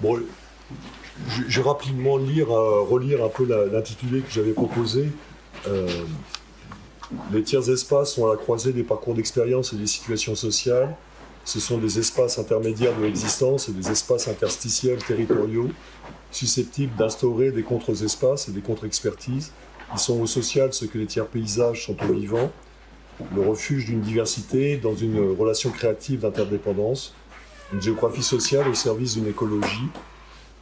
Bon, je vais rapidement relire un peu l'intitulé que j'avais proposé. Les tiers espaces sont à la croisée des parcours d'expérience et des situations sociales. Ce sont des espaces intermédiaires de l'existence et des espaces interstitiels territoriaux, susceptibles d'instaurer des contre-espaces et des contre-expertises. Ils sont au social ce que les tiers paysages sont au vivant, le refuge d'une diversité dans une relation créative d'interdépendance. Une géographie sociale au service d'une écologie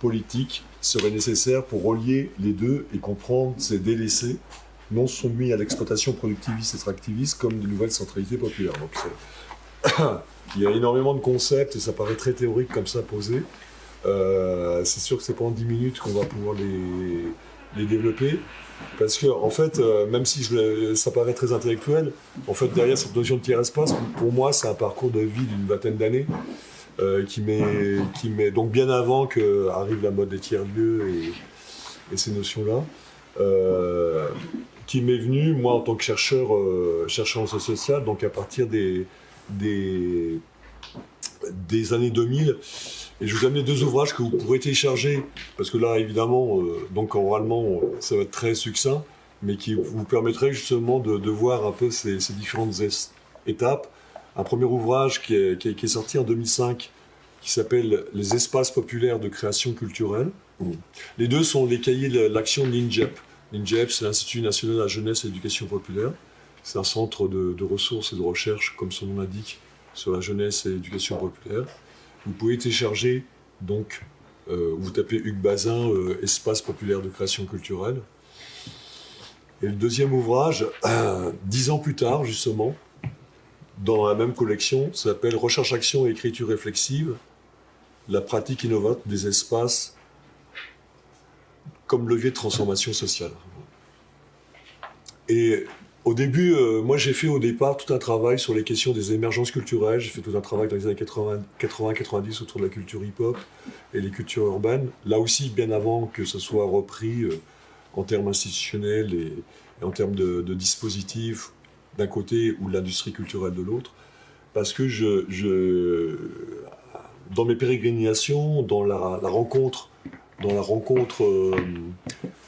politique serait nécessaire pour relier les deux et comprendre ces délaissés non soumis à l'exploitation productiviste et extractiviste comme de nouvelles centralités populaires. Donc il y a énormément de concepts et ça paraît très théorique comme ça posé. C'est sûr que c'est pendant 10 minutes qu'on va pouvoir les développer. Parce que, en fait, même si ça paraît très intellectuel, en fait, derrière cette notion de tiers-espace, pour moi, c'est un parcours de vie d'une vingtaine d'années qui met donc bien avant qu'arrive la mode des tiers-lieux et ces notions-là, qui m'est venu, moi, en tant que chercheur en sciences sociales, donc à partir des années 2000. Et je vous ai amené 2 ouvrages que vous pourrez télécharger, parce que là, évidemment, donc oralement, ça va être très succinct, mais qui vous permettrait justement de voir un peu ces différentes étapes. Un premier ouvrage qui est sorti en 2005, qui s'appelle « Les espaces populaires de création culturelle ». Les deux sont les cahiers de l'action de l'INJEP. L'INJEP, c'est l'Institut national de la jeunesse et de l'éducation populaire. C'est un centre de ressources et de recherche, comme son nom l'indique, sur la jeunesse et l'éducation populaire. Vous pouvez télécharger, donc, vous tapez Hugues Bazin, Espace populaire de création culturelle. Et le deuxième ouvrage, 10 ans plus tard, justement, dans la même collection, s'appelle Recherche, action et écriture réflexive, la pratique innovante des espaces comme levier de transformation sociale. Et au début, moi j'ai fait au départ tout un travail sur les questions des émergences culturelles. J'ai fait tout un travail dans les années 80-90 autour de la culture hip-hop et les cultures urbaines. Là aussi, bien avant que ce soit repris en termes institutionnels et en termes de dispositifs d'un côté ou de l'industrie culturelle de l'autre. Parce que dans mes pérégrinations, dans la rencontre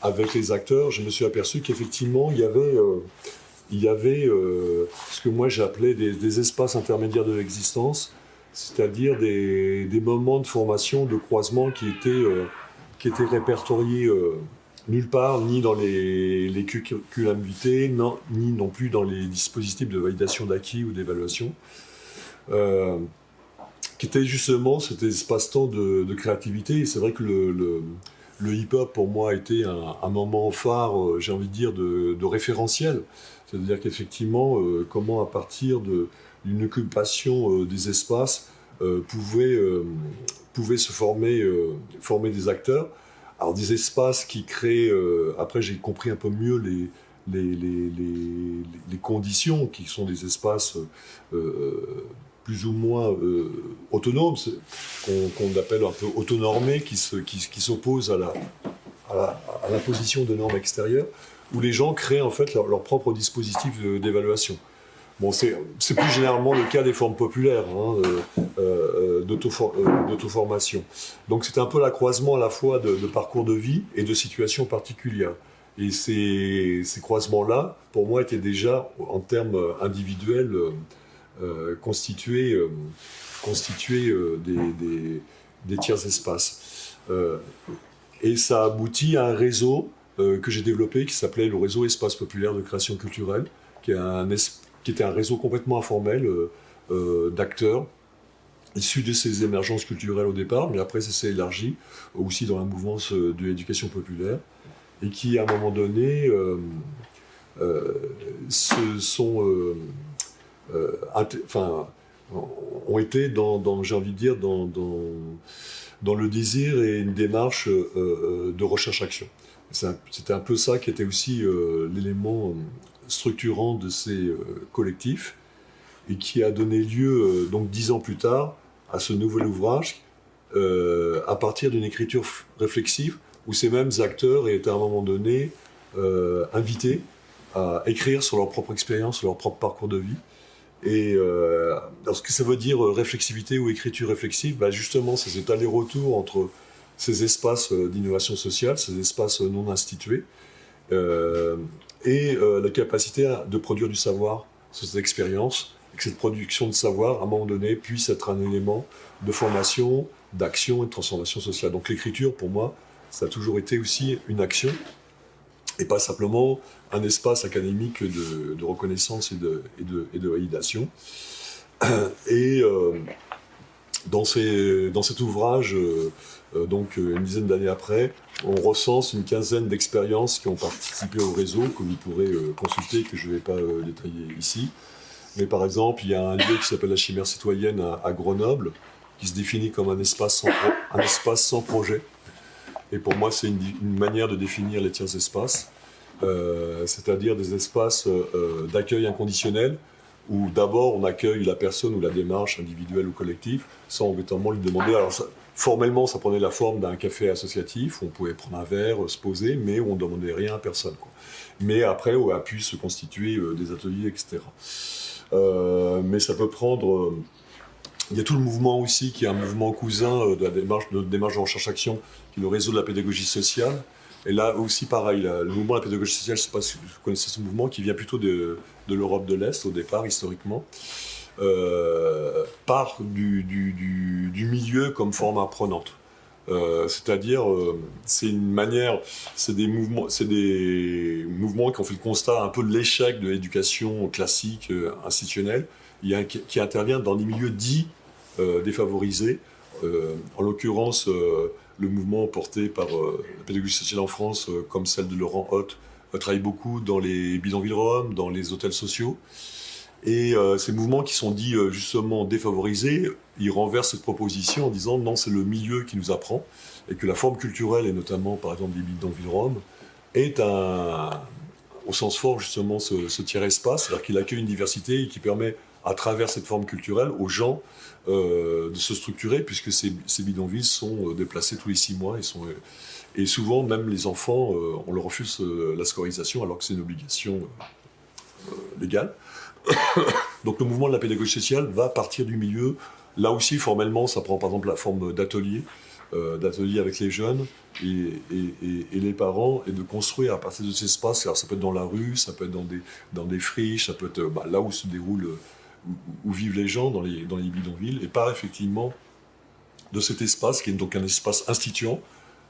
avec les acteurs, je me suis aperçu qu'effectivement, il y avait ce que moi j'appelais des espaces intermédiaires de l'existence, c'est-à-dire des moments de formation, de croisement qui étaient répertoriés nulle part, ni dans les curriculums vitae, ni non plus dans les dispositifs de validation d'acquis ou d'évaluation, qui étaient justement cet espace-temps de créativité. Et c'est vrai que le hip-hop, pour moi, a été un moment phare, j'ai envie de dire, de référentiel. C'est-à-dire qu'effectivement, comment à partir d'une occupation des espaces pouvaient se former des acteurs. Alors des espaces qui créent, après j'ai compris un peu mieux les conditions, qui sont des espaces plus ou moins autonomes, qu'on appelle un peu autonormés, qui s'opposent à l'imposition de normes extérieures, où les gens créent en fait leur propre dispositif d'évaluation. Bon, c'est plus généralement le cas des formes populaires d'auto-formation. Donc c'est un peu l'accroisement à la fois de parcours de vie et de situations particulières. Et ces croisements-là, pour moi, étaient déjà, en termes individuels, constitués des tiers espaces. Et ça aboutit à un réseau que j'ai développé qui s'appelait le réseau Espace populaire de création culturelle, qui était un réseau complètement informel d'acteurs issus de ces émergences culturelles au départ, mais après ça s'est élargi aussi dans la mouvance de l'éducation populaire, et qui à un moment donné ont été j'ai envie de dire, dans le désir et une démarche de recherche-action. C'était un peu ça qui était aussi l'élément structurant de ces collectifs, et qui a donné lieu, donc 10 ans plus tard, à ce nouvel ouvrage, à partir d'une écriture réflexive, où ces mêmes acteurs étaient à un moment donné invités à écrire sur leur propre expérience, sur leur propre parcours de vie. Et alors ce que ça veut dire réflexivité ou écriture réflexive, bah justement, c'est cet aller-retour entre ces espaces d'innovation sociale, ces espaces non institués, la capacité de produire du savoir sur cette expérience, et que cette production de savoir, à un moment donné, puisse être un élément de formation, d'action et de transformation sociale. Donc l'écriture, pour moi, ça a toujours été aussi une action, et pas simplement un espace académique de reconnaissance et de validation. Et dans cet ouvrage, donc une dizaine d'années après, on recense une quinzaine d'expériences qui ont participé au réseau, que vous pourrez consulter, que je ne vais pas détailler ici. Mais par exemple, il y a un lieu qui s'appelle la Chimère citoyenne à Grenoble, qui se définit comme un espace sans projet. Et pour moi, c'est une manière de définir les tiers espaces, c'est-à-dire des espaces d'accueil inconditionnel, où d'abord on accueille la personne ou la démarche individuelle ou collective, sans obligatoirement lui demander. Alors formellement, ça prenait la forme d'un café associatif, où on pouvait prendre un verre, se poser, mais où on ne demandait rien à personne, quoi. Mais après, où a pu se constituer des ateliers, etc. Mais ça peut prendre... il y a tout le mouvement aussi, qui est un mouvement cousin de notre démarche de recherche-action, qui est le réseau de la pédagogie sociale. Et là aussi, pareil, le mouvement de la pédagogie sociale, je ne sais pas si vous connaissez ce mouvement, qui vient plutôt de l'Europe de l'Est, au départ, historiquement, part du milieu comme forme apprenante. C'est-à-dire, c'est des mouvements qui ont fait le constat un peu de l'échec de l'éducation classique, institutionnelle, qui intervient dans des milieux dits défavorisés. En l'occurrence, le mouvement porté par la pédagogie sociale en France, comme celle de Laurent Hoth, travaille beaucoup dans les bidonvilles roms, dans les hôtels sociaux. Et ces mouvements qui sont dits justement défavorisés, ils renversent cette proposition en disant non, c'est le milieu qui nous apprend, et que la forme culturelle, et notamment par exemple les bidonvilles roms, est au sens fort justement ce tiers-espace, c'est-à-dire qu'il accueille une diversité et qui permet, à travers cette forme culturelle, aux gens de se structurer, puisque ces bidonvilles sont déplacés tous les 6 mois, et souvent, même les enfants, on leur refuse la scolarisation, alors que c'est une obligation légale. Donc le mouvement de la pédagogie sociale va partir du milieu. Là aussi, formellement, ça prend par exemple la forme d'ateliers avec les jeunes et les parents, et de construire à partir de ces espaces. Alors ça peut être dans la rue, ça peut être dans des friches, ça peut être là où se déroule, où vivent les gens, dans les bidonvilles, et part effectivement de cet espace qui est donc un espace instituant,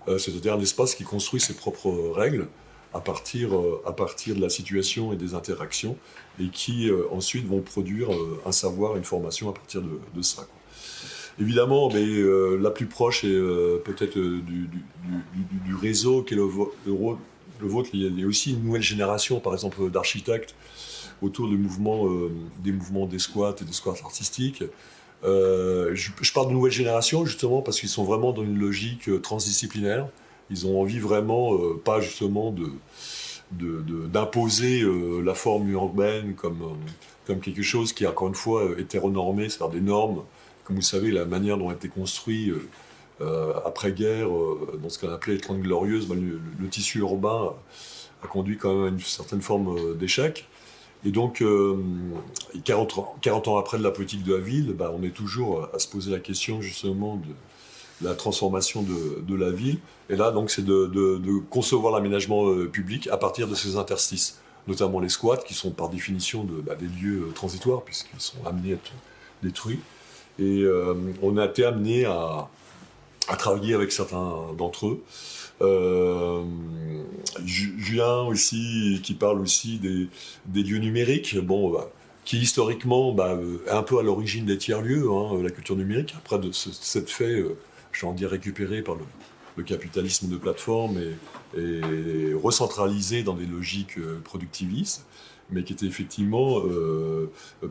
c'est-à-dire un espace qui construit ses propres règles à partir de la situation et des interactions, et qui ensuite vont produire un savoir, une formation à partir de ça, quoi. Évidemment, mais la plus proche est peut-être du réseau qui est le vôtre. Il y a aussi une nouvelle génération, par exemple, d'architectes autour des mouvements des squats et des squats artistiques. Je parle de nouvelle génération justement parce qu'ils sont vraiment dans une logique transdisciplinaire. Ils ont envie vraiment, pas justement d'imposer la forme urbaine comme quelque chose qui est encore une fois hétéronormé, c'est-à-dire des normes. Comme vous savez, la manière dont a été construit après-guerre, dans ce qu'on appelait les 30 Glorieuses, le tissu urbain a conduit quand même à une certaine forme d'échec. Et donc, 40 ans après de la politique de la ville, on est toujours à se poser la question justement de la transformation de la ville. Et là, donc, c'est de concevoir l'aménagement public à partir de ces interstices, notamment les squats, qui sont par définition des lieux transitoires, puisqu'ils sont amenés à être détruits. Et on a été amené à travailler avec certains d'entre eux. Julien aussi, qui parle aussi des lieux numériques, qui historiquement est un peu à l'origine des tiers-lieux, la culture numérique. Après, de cette fait, j'ai envie de dire récupéré par le capitalisme de plateforme et recentralisé dans des logiques productivistes, mais qui était effectivement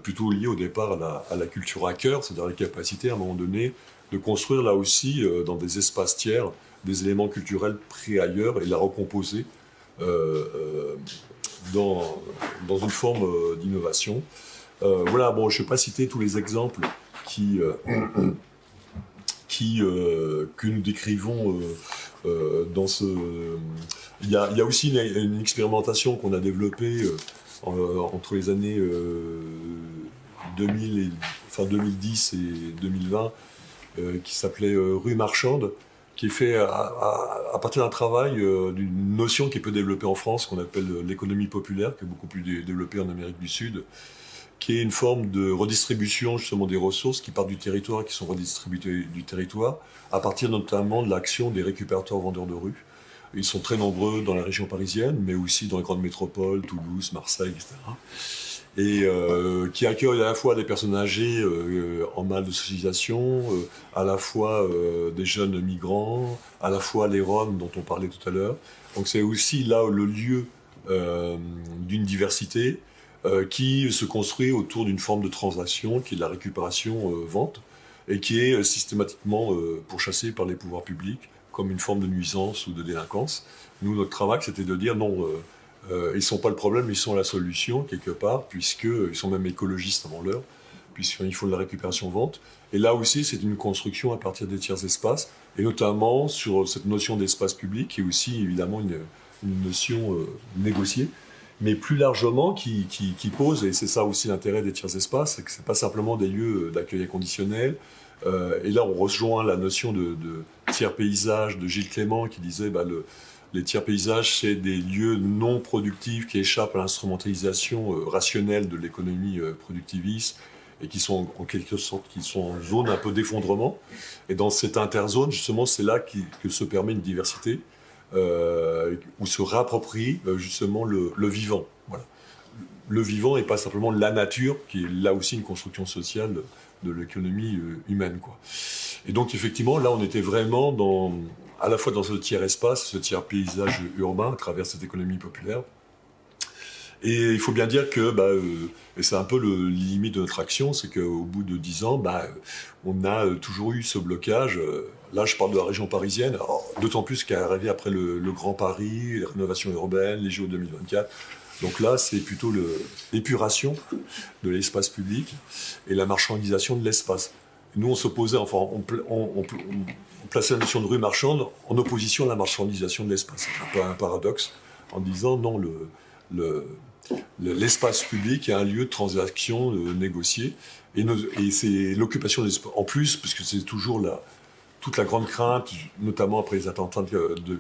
plutôt lié au départ à la culture hacker, c'est-à-dire la capacité à un moment donné de construire là aussi, dans des espaces tiers, des éléments culturels pris ailleurs et la recomposer dans une forme d'innovation. Voilà, bon, je ne vais pas citer tous les exemples que nous décrivons dans ce... il y a aussi une expérimentation qu'on a développée entre les années 2000 fin 2010 et 2020, qui s'appelait Rue Marchande, qui est fait à partir d'un travail, d'une notion qui peut développer en France, qu'on appelle l'économie populaire, qui est beaucoup plus développée en Amérique du Sud, qui est une forme de redistribution justement des ressources qui partent du territoire et qui sont redistribuées du territoire, à partir notamment de l'action des récupérateurs vendeurs de rue. Ils sont très nombreux dans la région parisienne, mais aussi dans les grandes métropoles, Toulouse, Marseille, etc. Et qui accueillent à la fois des personnes âgées en mal de socialisation, à la fois des jeunes migrants, à la fois les Roms dont on parlait tout à l'heure. Donc c'est aussi là le lieu d'une diversité qui se construit autour d'une forme de transaction qui est de la récupération-vente et qui est systématiquement pourchassée par les pouvoirs publics comme une forme de nuisance ou de délinquance. Nous, notre travail, c'était de dire non, ils ne sont pas le problème, ils sont la solution, quelque part, puisqu'ils sont même écologistes avant l'heure, puisqu'il faut de la récupération-vente. Et là aussi, c'est une construction à partir des tiers espaces, et notamment sur cette notion d'espace public, qui est aussi évidemment une notion négociée, mais plus largement qui pose, et c'est ça aussi l'intérêt des tiers espaces, c'est que ce n'est pas simplement des lieux d'accueil inconditionnel. Et là, on rejoint la notion de tiers paysage de Gilles Clément, qui disait les tiers paysages, c'est des lieux non productifs qui échappent à l'instrumentalisation rationnelle de l'économie productiviste et qui sont en quelque sorte en zone un peu d'effondrement. Et dans cette interzone, justement, c'est là que se permet une diversité où se réapproprie justement le vivant. Voilà. Le vivant et pas simplement la nature, qui est là aussi une construction sociale de l'économie humaine, quoi. Et donc effectivement, là, on était vraiment à la fois dans ce tiers espace, ce tiers paysage urbain à travers cette économie populaire. Et il faut bien dire que, et c'est un peu le limite de notre action, c'est qu'au bout de 10 ans, on a toujours eu ce blocage. Là, je parle de la région parisienne, d'autant plus qu'elle est arrivée après le Grand Paris, les rénovations urbaines, les JO 2024. Donc là, c'est plutôt l'épuration de l'espace public et la marchandisation de l'espace. Nous, on s'opposait, enfin, on plaçait la notion de rue marchande en opposition à la marchandisation de l'espace. C'est un peu un paradoxe, en disant non, l'espace public est un lieu de transaction négociée, et c'est l'occupation de l'espace. En plus, parce que c'est toujours toute la grande crainte, notamment après les attentats de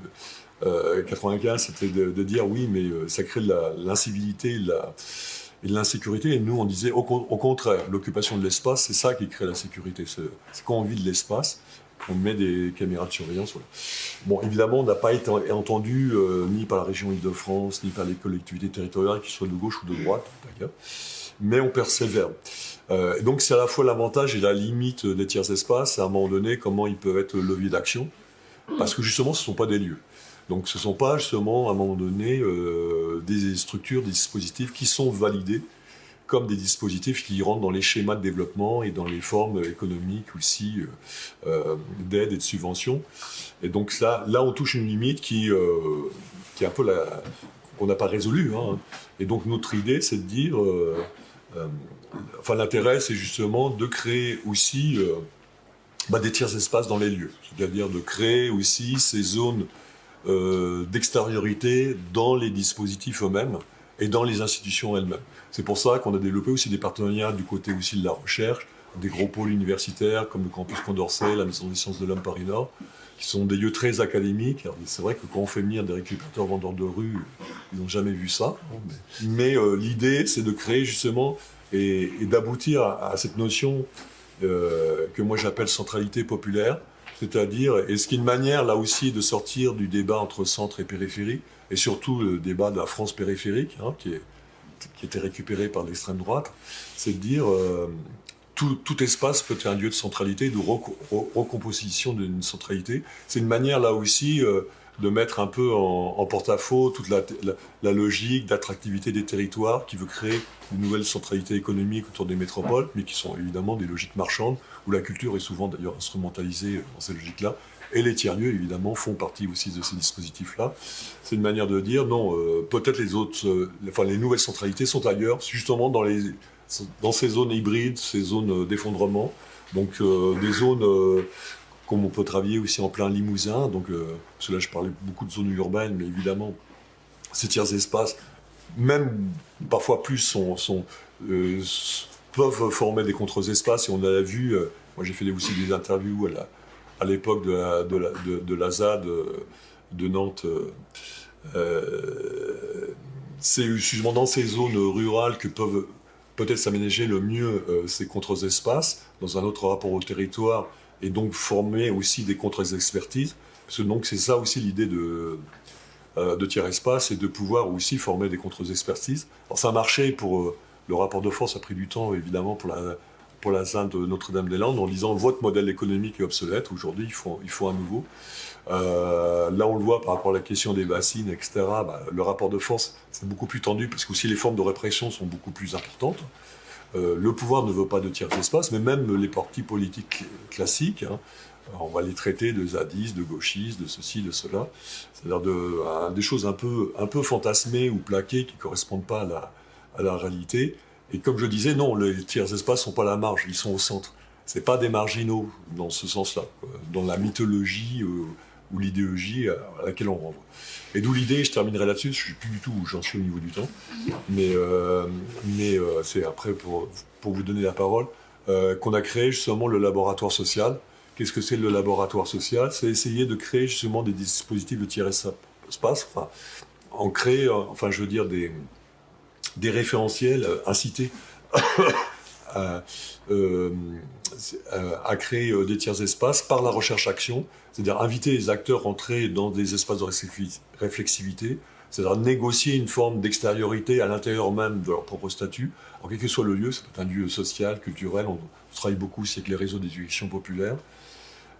95, c'était de dire oui, mais ça crée de l'incivilité et de l'insécurité. Et nous, on disait au contraire, l'occupation de l'espace, c'est ça qui crée la sécurité. C'est quand on vit de l'espace, on met des caméras de surveillance. Voilà. Bon, évidemment, on n'a pas été entendu ni par la région Île-de-France, ni par les collectivités territoriales, qui soient de gauche ou de droite, d'ailleurs. Mais on persévère. Donc c'est à la fois l'avantage et la limite des tiers espaces, à un moment donné, comment ils peuvent être leviers d'action, parce que justement, ce ne sont pas des lieux. Donc ce ne sont pas justement, à un moment donné, des structures, des dispositifs qui sont validés comme des dispositifs qui rentrent dans les schémas de développement et dans les formes économiques aussi d'aide et de subvention. Et donc là, on touche une limite qui est un peu qu'on n'a pas résolue. Hein. Et donc notre idée, c'est de dire... l'intérêt, c'est justement de créer aussi des tiers espaces dans les lieux. C'est-à-dire de créer aussi ces zones d'extériorité dans les dispositifs eux-mêmes et dans les institutions elles-mêmes. C'est pour ça qu'on a développé aussi des partenariats du côté aussi de la recherche, des gros pôles universitaires comme le campus Condorcet, la Maison des sciences de l'homme Paris-Nord, qui sont des lieux très académiques. Alors, c'est vrai que quand on fait venir des récupérateurs vendeurs de rue, ils n'ont jamais vu ça. Mais l'idée, c'est de créer justement et d'aboutir à cette notion que moi j'appelle centralité populaire, c'est-à-dire, et ce qui est une manière là aussi de sortir du débat entre centre et périphérie, et surtout le débat de la France périphérique, hein, qui était récupéré par l'extrême droite, c'est de dire tout espace peut être un lieu de centralité, de recomposition d'une centralité. C'est une manière là aussi de mettre un peu en porte-à-faux toute la logique d'attractivité des territoires qui veut créer une nouvelle centralité économique autour des métropoles, mais qui sont évidemment des logiques marchandes, où la culture est souvent d'ailleurs instrumentalisée dans ces logiques-là. Et les tiers-lieux, évidemment, font partie aussi de ces dispositifs-là. C'est une manière de dire, non, peut-être les nouvelles centralités sont ailleurs, justement dans ces zones hybrides, ces zones d'effondrement, donc des zones comme on peut travailler aussi en plein Limousin, donc, parce que là je parlais beaucoup de zones urbaines, mais évidemment, ces tiers espaces, même parfois plus, peuvent former des contre-espaces, et on l'a vu, moi j'ai fait aussi des interviews à l'époque de la ZAD de Nantes. C'est justement dans ces zones rurales que peuvent peut-être s'aménager le mieux ces contre-espaces, dans un autre rapport au territoire, et donc former aussi des contre-expertises. Parce que donc c'est ça aussi l'idée de tiers-espace, et de pouvoir aussi former des contre-expertises. Alors ça a marché pour le rapport de force, a pris du temps évidemment pour la ZAD de Notre-Dame-des-Landes, en disant votre modèle économique est obsolète, aujourd'hui il faut un nouveau. Là, on le voit par rapport à la question des bassines, etc. Le rapport de force, c'est beaucoup plus tendu, parce que aussi les formes de répression sont beaucoup plus importantes. Le pouvoir ne veut pas de tiers espace, mais même les partis politiques classiques, hein, on va les traiter de zadistes, de gauchistes, de ceci, de cela. C'est-à-dire des choses un peu fantasmées ou plaquées qui ne correspondent pas à la réalité. Et comme je disais, non, les tiers espaces ne sont pas à la marge, ils sont au centre. Ce n'est pas des marginaux dans ce sens-là, dans la mythologie ou l'idéologie à laquelle on renvoie. Et d'où l'idée, je terminerai là-dessus, je ne sais plus du tout où j'en suis au niveau du temps, mais c'est après pour vous donner la parole, qu'on a créé justement le laboratoire social. Qu'est-ce que c'est le laboratoire social? C'est essayer de créer justement des dispositifs de tiers espace, en créer, je veux dire, des référentiels incités à créer des tiers espaces par la recherche-action, c'est-à-dire inviter les acteurs à entrer dans des espaces de réflexivité, c'est-à-dire négocier une forme d'extériorité à l'intérieur même de leur propre statut. Alors, quel que soit le lieu, ça peut être un lieu social, culturel, on travaille beaucoup aussi avec les réseaux d'éducation populaire,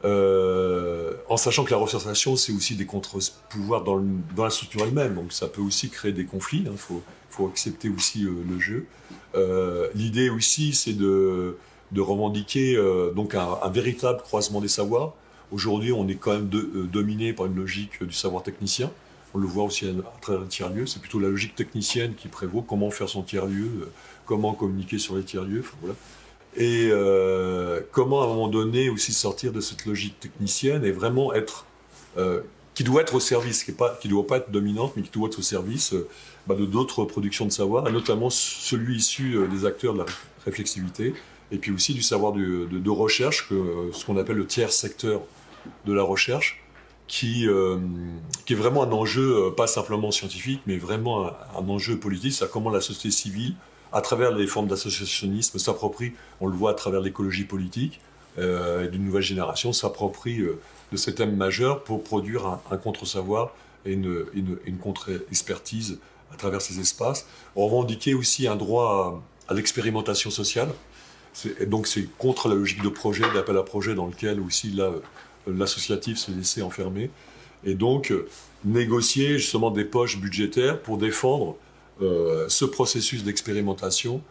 en sachant que la recherche-action, c'est aussi des contre-pouvoirs dans la structure elle-même, donc ça peut aussi créer des conflits, il faut accepter aussi le jeu. L'idée aussi, c'est de revendiquer donc un véritable croisement des savoirs. Aujourd'hui, on est quand même dominé par une logique du savoir technicien. On le voit aussi à travers le tiers-lieu. C'est plutôt la logique technicienne qui prévaut. Comment faire son tiers-lieu, comment communiquer sur les tiers-lieux. Voilà. Et comment, à un moment donné, aussi sortir de cette logique technicienne et vraiment être... qui doit être au service, qui ne doit pas être dominante, mais qui doit être au service de d'autres productions de savoir, et notamment celui issu des acteurs de la réflexivité, et puis aussi du savoir de recherche, ce qu'on appelle le tiers secteur de la recherche, qui est vraiment un enjeu, pas simplement scientifique, mais vraiment un enjeu politique, c'est comment la société civile, à travers les formes d'associationnisme, s'approprie, on le voit à travers l'écologie politique, et d'une nouvelle génération, s'approprie de ces thèmes majeurs pour produire un contre-savoir et une contre-expertise à travers ces espaces. On revendiquait aussi un droit à l'expérimentation sociale. Donc c'est contre la logique de projet, d'appel à projet, dans lequel aussi l'associatif s'est laissé enfermer. Et donc négocier justement des poches budgétaires pour défendre ce processus d'expérimentation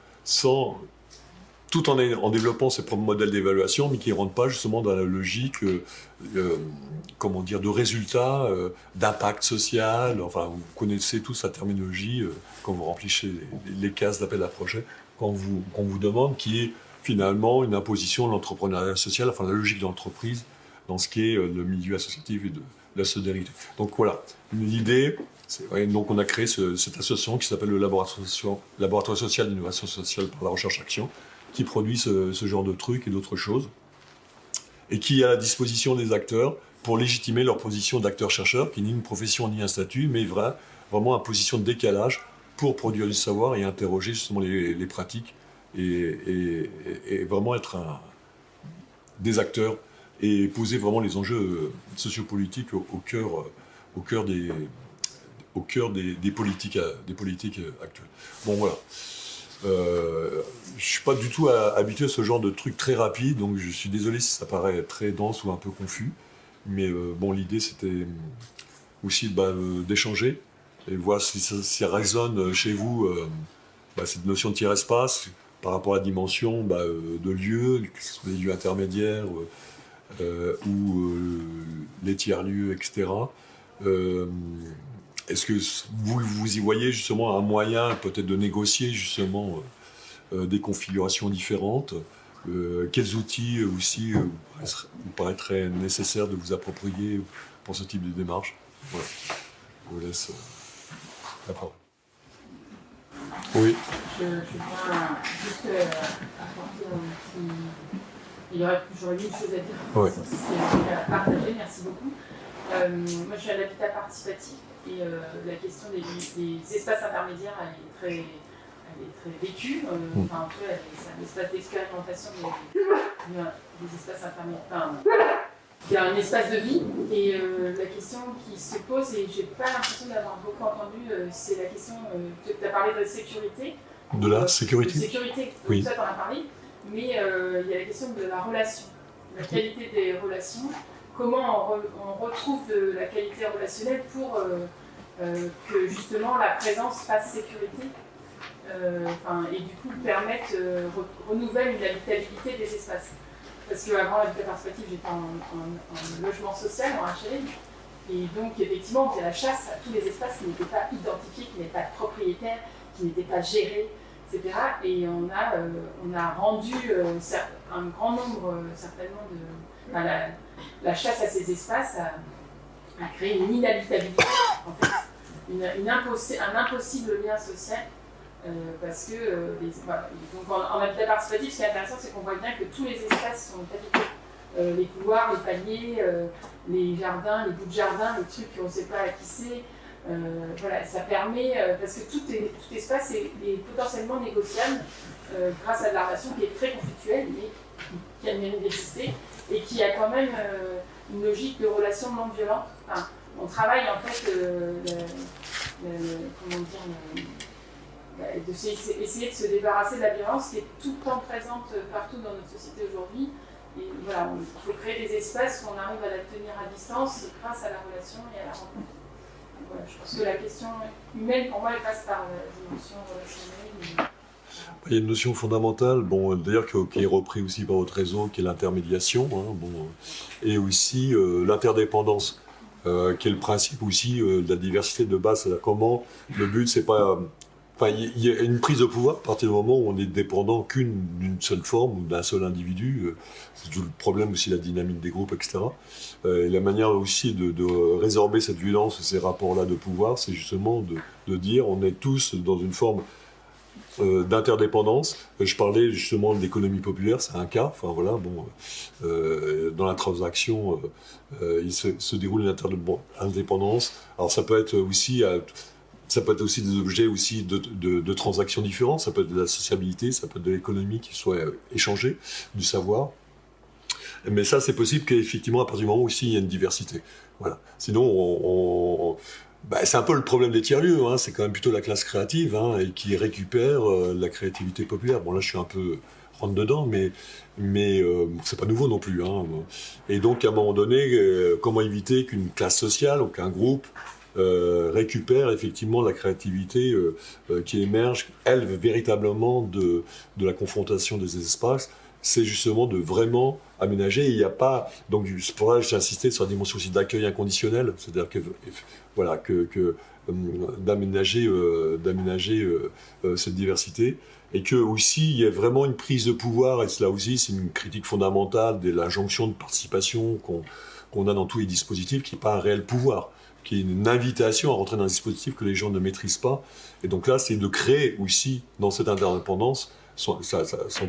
tout en développant ses propres modèles d'évaluation, mais qui ne rentrent pas justement dans la logique de résultats, d'impact social. Enfin, vous connaissez tous la terminologie quand vous remplissez les cases d'appel à projet, quand on vous demande, qui est finalement une imposition de l'entrepreneuriat social, enfin la logique de l'entreprise, dans ce qui est le milieu associatif et de la solidarité. Donc voilà, l'idée, donc on a créé cette association qui s'appelle le Laboratoire social d'innovation sociale par la recherche-action, qui produit ce genre de trucs et d'autres choses, et qui est à la disposition des acteurs pour légitimer leur position d'acteurs-chercheurs, qui n'est ni une profession ni un statut, mais vraiment une position de décalage pour produire du savoir et interroger justement les pratiques, et vraiment être des acteurs et poser vraiment les enjeux sociopolitiques au cœur des politiques actuelles. Bon, voilà. Je ne suis pas du tout habitué à ce genre de truc très rapide, donc je suis désolé si ça paraît très dense ou un peu confus. Mais l'idée, c'était aussi d'échanger et voir si ça résonne chez vous, cette notion de tiers-espace par rapport à la dimension de lieux, que ce soit les lieux intermédiaires ou les tiers-lieux, etc. Est-ce que vous y voyez justement un moyen peut-être de négocier justement des configurations différentes quels outils aussi vous paraîtraient nécessaires de vous approprier pour ce type de démarche? Voilà. Je vous laisse la parole. Oui. Je viens juste apporter un petit... J'aurais mille choses à dire sur ce qui est partagé, merci beaucoup. Moi, je suis à l'habitat participatif et la question des espaces intermédiaires, elle est très vécue. Enfin, en tout cas, c'est un espace d'expérimentation des espaces intermédiaires. Enfin, il y a un espace de vie et la question qui se pose, et j'ai pas l'impression d'avoir beaucoup entendu, c'est la question, tu as parlé de sécurité. De la sécurité. De sécurité, oui. Ça t'en as parlé, mais il y a la question de la relation, la qualité des relations, comment on retrouve de la qualité relationnelle pour que justement la présence fasse sécurité. Et du coup permettre, renouvelle une habitabilité des espaces. Parce qu'avant l'habitat participatif, j'étais en logement social, en HLM, et donc effectivement on faisait la chasse à tous les espaces qui n'étaient pas identifiés, qui n'étaient pas propriétaires, qui n'étaient pas gérés, etc. Et on a rendu un grand nombre, certainement, la chasse à ces espaces a créé une inhabitabilité, en fait, un impossible lien social. Parce que, donc en habitat participatif, ce qui est intéressant, c'est qu'on voit bien que tous les espaces sont habités. Les couloirs, les paliers, les jardins, les bouts de jardin, les trucs qu'on ne sait pas qui c'est. Voilà, ça permet, parce que tout espace est potentiellement négociable grâce à de la relation qui est très conflictuelle, mais qui a le mérite d'exister, et qui a quand même une logique de relation non violente. Enfin, on travaille en fait, essayer de se débarrasser de la violence qui est tout le temps présente partout dans notre société aujourd'hui. Et voilà, il faut créer des espaces où on arrive à la tenir à distance grâce à la relation et à la rencontre. Voilà, je pense que la question humaine, pour moi, elle passe par la dimension relationnelle. Il y a une notion fondamentale, d'ailleurs qui est reprise aussi par votre réseau, qui est l'intermédiation, et aussi l'interdépendance, qui est le principe aussi de la diversité de base. C'est-à-dire comment le but, c'est pas... il y a une prise de pouvoir à partir du moment où on est dépendant d'une seule forme ou d'un seul individu. C'est tout le problème aussi, la dynamique des groupes, etc. Et la manière aussi de résorber cette violence et ces rapports-là de pouvoir, c'est justement de dire on est tous dans une forme d'interdépendance. Je parlais justement de l'économie populaire, c'est un cas. Enfin voilà, dans la transaction, il se déroule une interdépendance. Alors ça peut être aussi des objets aussi de transactions différentes. Ça peut être de la sociabilité, ça peut être de l'économie qui soit échangée, du savoir. Mais ça, c'est possible qu'effectivement, à partir du moment où aussi il y a une diversité. Voilà. Sinon, c'est un peu le problème des tiers-lieux, c'est quand même plutôt la classe créative et qui récupère la créativité populaire. Bon là je suis un peu rentre dedans, mais c'est pas nouveau non plus. Et donc à un moment donné, comment éviter qu'une classe sociale ou qu'un groupe récupère effectivement la créativité qui émerge, elle, véritablement de la confrontation des espaces, c'est justement de vraiment aménager. Il n'y a pas, donc c'est pour ça que j'ai insisté sur la dimension aussi d'accueil inconditionnel, c'est-à-dire que d'aménager cette diversité, et que aussi il y a vraiment une prise de pouvoir, et cela aussi c'est une critique fondamentale de l'injonction de participation qu'on a dans tous les dispositifs, qui n'est pas un réel pouvoir, qui est une invitation à rentrer dans un dispositif que les gens ne maîtrisent pas. Et donc là, c'est de créer aussi, dans cette interdépendance, son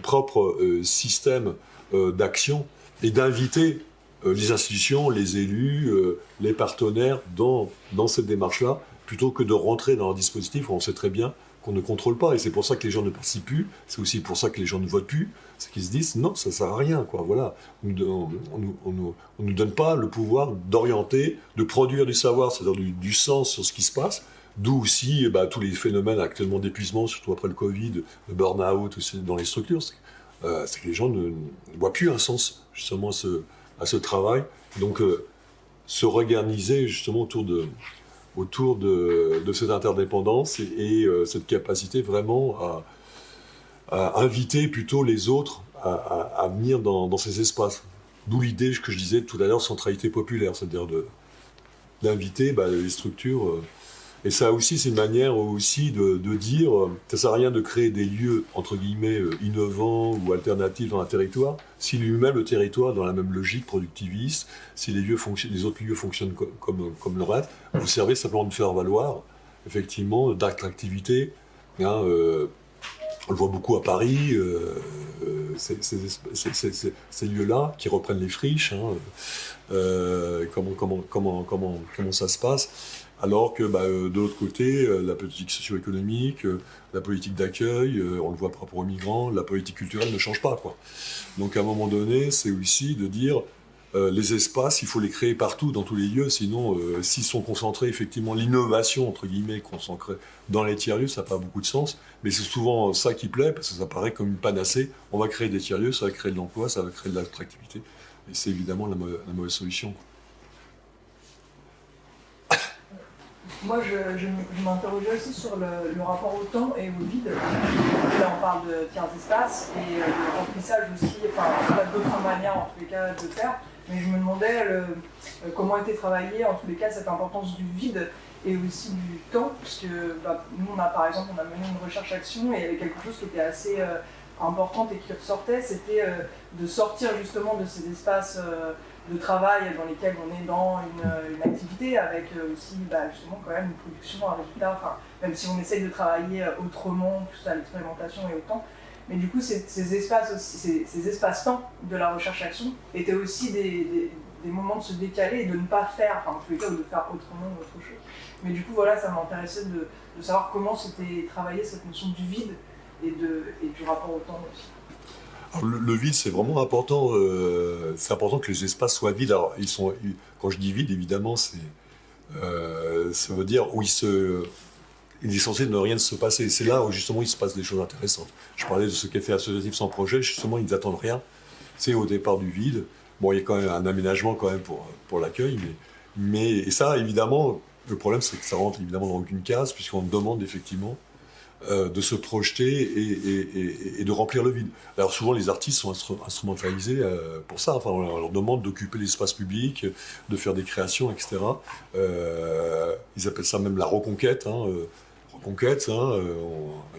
propre système d'action, et d'inviter les institutions, les élus, les partenaires dans cette démarche-là, plutôt que de rentrer dans un dispositif où on sait très bien qu'on ne contrôle pas. Et c'est pour ça que les gens ne participent plus, c'est aussi pour ça que les gens ne votent plus, c'est qu'ils se disent non, ça ne sert à rien, quoi. Voilà. On ne nous donne pas le pouvoir d'orienter, de produire du savoir, c'est-à-dire du sens sur ce qui se passe, d'où aussi tous les phénomènes actuellement d'épuisement, surtout après le Covid, le burn-out aussi dans les structures. C'est que les gens ne voient plus un sens justement à ce travail. Donc se réorganiser justement autour de cette interdépendance et cette capacité vraiment à inviter plutôt les autres à venir dans ces espaces. D'où l'idée que je disais tout à l'heure, centralité populaire, c'est-à-dire d'inviter les structures Et ça aussi, c'est une manière aussi de dire, ça sert à rien de créer des lieux, entre guillemets, innovants ou alternatifs dans un territoire, si lui-même, le territoire, est dans la même logique productiviste, si les autres lieux fonctionnent comme le reste, vous servez simplement de faire valoir, effectivement, d'attractivité. Hein, on le voit beaucoup à Paris, ces lieux-là qui reprennent les friches, hein, comment ça se passe, alors que de l'autre côté, la politique socio-économique, la politique d'accueil, on le voit par rapport aux migrants, la politique culturelle ne change pas, quoi. Donc à un moment donné, c'est aussi de dire les espaces, il faut les créer partout, dans tous les lieux, sinon s'ils sont concentrés, effectivement, l'innovation, entre guillemets, concentrée dans les tiers-lieux, ça n'a pas beaucoup de sens, mais c'est souvent ça qui plaît, parce que ça paraît comme une panacée, on va créer des tiers-lieux, ça va créer de l'emploi, ça va créer de l'attractivité, et c'est évidemment la mauvaise solution. Moi, je m'interrogeais aussi sur le rapport au temps et au vide. Là, on parle de tiers espaces et de remplissage aussi, enfin, pas d'autres manières, en tous les cas, de faire. Mais je me demandais comment était travaillée, en tous les cas, cette importance du vide et aussi du temps, puisque nous, par exemple, on a mené une recherche-action et il y avait quelque chose qui était assez importante et qui ressortait, c'était de sortir justement de ces espaces de travail dans lesquels on est dans une activité avec aussi justement quand même une production, un résultat, enfin, même si on essaye de travailler autrement, tout ça, l'expérimentation et autant. Mais du coup, ces espaces-temps de la recherche-action étaient aussi des moments de se décaler et de ne pas faire, enfin, en tous les cas, ou de faire autrement ou autre chose. Mais du coup, voilà, ça m'intéressait de savoir comment c'était travaillé cette notion du vide et du rapport au temps aussi. Alors, le vide, c'est vraiment important. C'est important que les espaces soient vides. Alors, quand je dis vide, évidemment, ça veut dire où il est censé ne rien se passer. C'est là où justement il se passe des choses intéressantes. Je parlais de ce qu'est fait Associatif Sans Projet. Justement, ils n'attendent rien. C'est au départ du vide. Bon, il y a quand même un aménagement quand même pour l'accueil, et ça, évidemment, le problème, c'est que ça rentre évidemment dans aucune case, puisqu'on demande effectivement de se projeter et de remplir le vide. Alors souvent, les artistes sont instrumentalisés pour ça. Enfin, on leur demande d'occuper l'espace public, de faire des créations, etc. Ils appellent ça même la reconquête. Reconquête,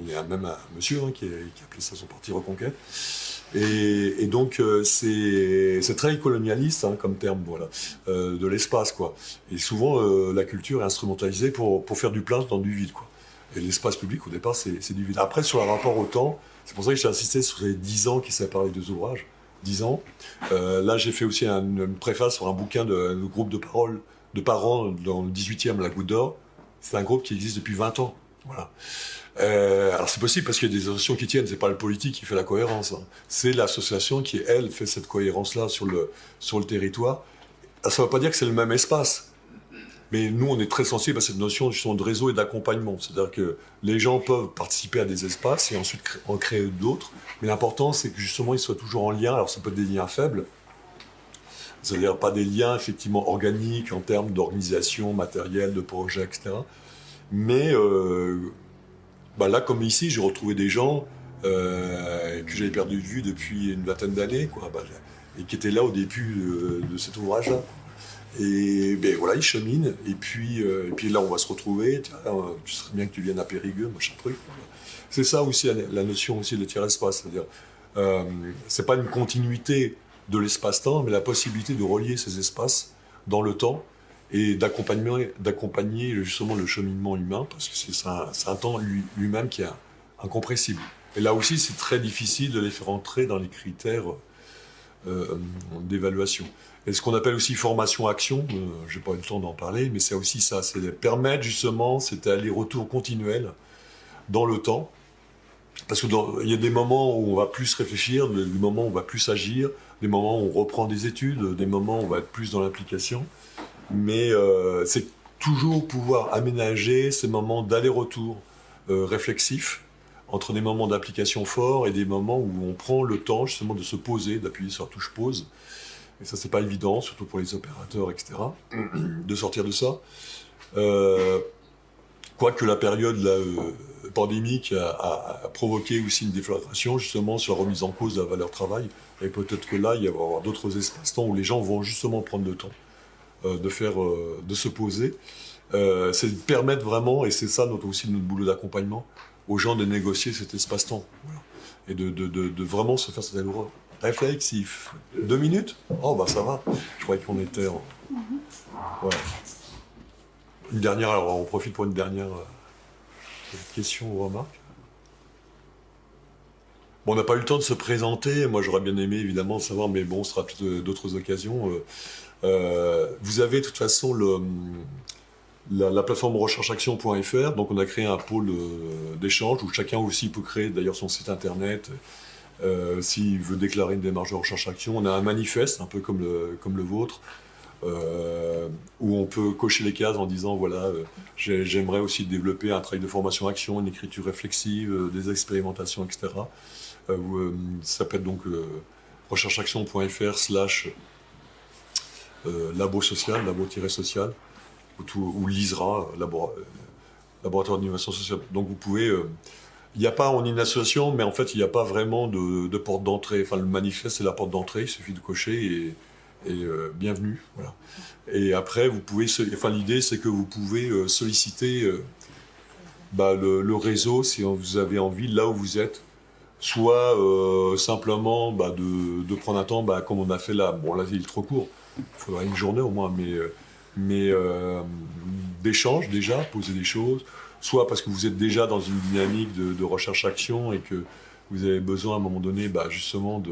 il y a même un monsieur qui appelait ça son parti Reconquête. Et donc, c'est très colonialiste comme terme, voilà, de l'espace, quoi. Et souvent, la culture est instrumentalisée pour faire du plein dans du vide, quoi. Et l'espace public, au départ, c'est du vide. Après, sur le rapport au temps, c'est pour ça que j'ai insisté sur les 10 ans qui séparent les deux ouvrages. 10 ans. Là, j'ai fait aussi une préface sur un bouquin de groupe de parents dans le 18e, la Goutte d'Or. C'est un groupe qui existe depuis 20 ans. Voilà. Alors c'est possible parce qu'il y a des associations qui tiennent, c'est pas le politique qui fait la cohérence. C'est l'association qui, elle, fait cette cohérence-là sur le territoire. Alors, ça ne veut pas dire que c'est le même espace. Mais nous, on est très sensibles à cette notion justement de réseau et d'accompagnement. C'est-à-dire que les gens peuvent participer à des espaces et ensuite en créer d'autres. Mais l'important, c'est que justement, ils soient toujours en lien. Alors, ça peut être des liens faibles. C'est-à-dire pas des liens effectivement organiques en termes d'organisation, matériel, de projet, etc. Mais là, comme ici, j'ai retrouvé des gens que j'avais perdu de vue depuis une vingtaine d'années, quoi, et qui étaient là au début de cet ouvrage-là. Et voilà, ils cheminent, et puis là, on va se retrouver. Tiens, tu serais bien que tu viennes à Périgueux, machin truc. Voilà. C'est ça aussi la notion aussi de tiers-espace, c'est-à-dire c'est pas une continuité de l'espace-temps, mais la possibilité de relier ces espaces dans le temps et d'accompagner justement le cheminement humain, parce que c'est un temps lui-même qui est incompressible. Et là aussi, c'est très difficile de les faire entrer dans les critères d'évaluation. Et ce qu'on appelle aussi formation-action, je n'ai pas eu le temps d'en parler, mais c'est aussi ça, c'est permettre justement cet aller-retour continuel dans le temps, parce qu'il y a des moments où on va plus réfléchir, des moments où on va plus agir, des moments où on reprend des études, des moments où on va être plus dans l'implication, mais c'est toujours pouvoir aménager ces moments d'aller-retour réflexifs entre des moments d'application forts et des moments où on prend le temps justement de se poser, d'appuyer sur la touche pause. Et ça, c'est pas évident, surtout pour les opérateurs, etc., de sortir de ça. Quoique la période pandémique a provoqué aussi une déflagration, justement, sur la remise en cause de la valeur travail. Et peut-être que là, il va y avoir d'autres espaces-temps où les gens vont justement prendre le temps de se poser. c'est de permettre vraiment, et c'est ça aussi notre boulot d'accompagnement, aux gens de négocier cet espace-temps. Voilà. Et de vraiment se faire cet endroit réflexif. 2 minutes? Oh bah ça va. Je croyais qu'on était en... Ouais. Une dernière, alors on profite pour une dernière question ou remarque. Bon, on n'a pas eu le temps de se présenter. Moi, j'aurais bien aimé, évidemment, savoir, mais bon, ce sera peut-être d'autres occasions. Vous avez, de toute façon, la plateforme rechercheaction.fr. Donc, on a créé un pôle d'échange où chacun aussi peut créer, d'ailleurs, son site internet. S'il veut déclarer une démarche de recherche-action, on a un manifeste, un peu comme le vôtre, où on peut cocher les cases en disant, voilà, j'aimerais aussi développer un travail de formation-action, une écriture réflexive, des expérimentations, etc. Ça peut être donc rechercheaction.fr/labo social, labo-social, ou LISRA, laboratoire d'innovation sociale. Donc vous pouvez... il n'y a pas, on est une association, mais en fait il n'y a pas vraiment de porte d'entrée. Enfin, le manifeste c'est la porte d'entrée, il suffit de cocher et bienvenue. Voilà. Et après, vous pouvez... Enfin, l'idée c'est que vous pouvez solliciter le réseau si vous avez envie, là où vous êtes. Soit simplement de prendre un temps, comme on a fait là. Bon, là, il est trop court. Il faudrait une journée au moins, mais d'échange déjà, poser des choses. Soit parce que vous êtes déjà dans une dynamique de recherche-action et que vous avez besoin à un moment donné, justement,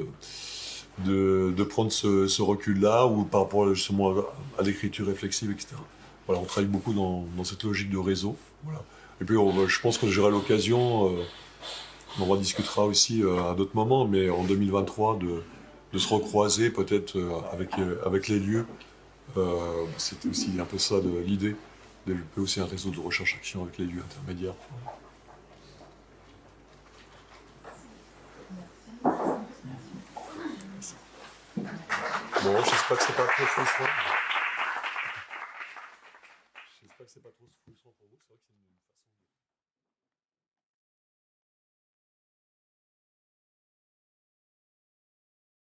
de prendre ce recul-là, ou par rapport justement à l'écriture réflexive, etc. Voilà, on travaille beaucoup dans cette logique de réseau. Voilà. Et puis, je pense que j'aurai l'occasion... on en discutera aussi à d'autres moments, mais en 2023, de se recroiser peut-être avec les lieux. C'était aussi un peu ça l'idée, développer aussi un réseau de recherche-action avec les lieux intermédiaires. Bon, j'espère que c'est pas trop frustrant.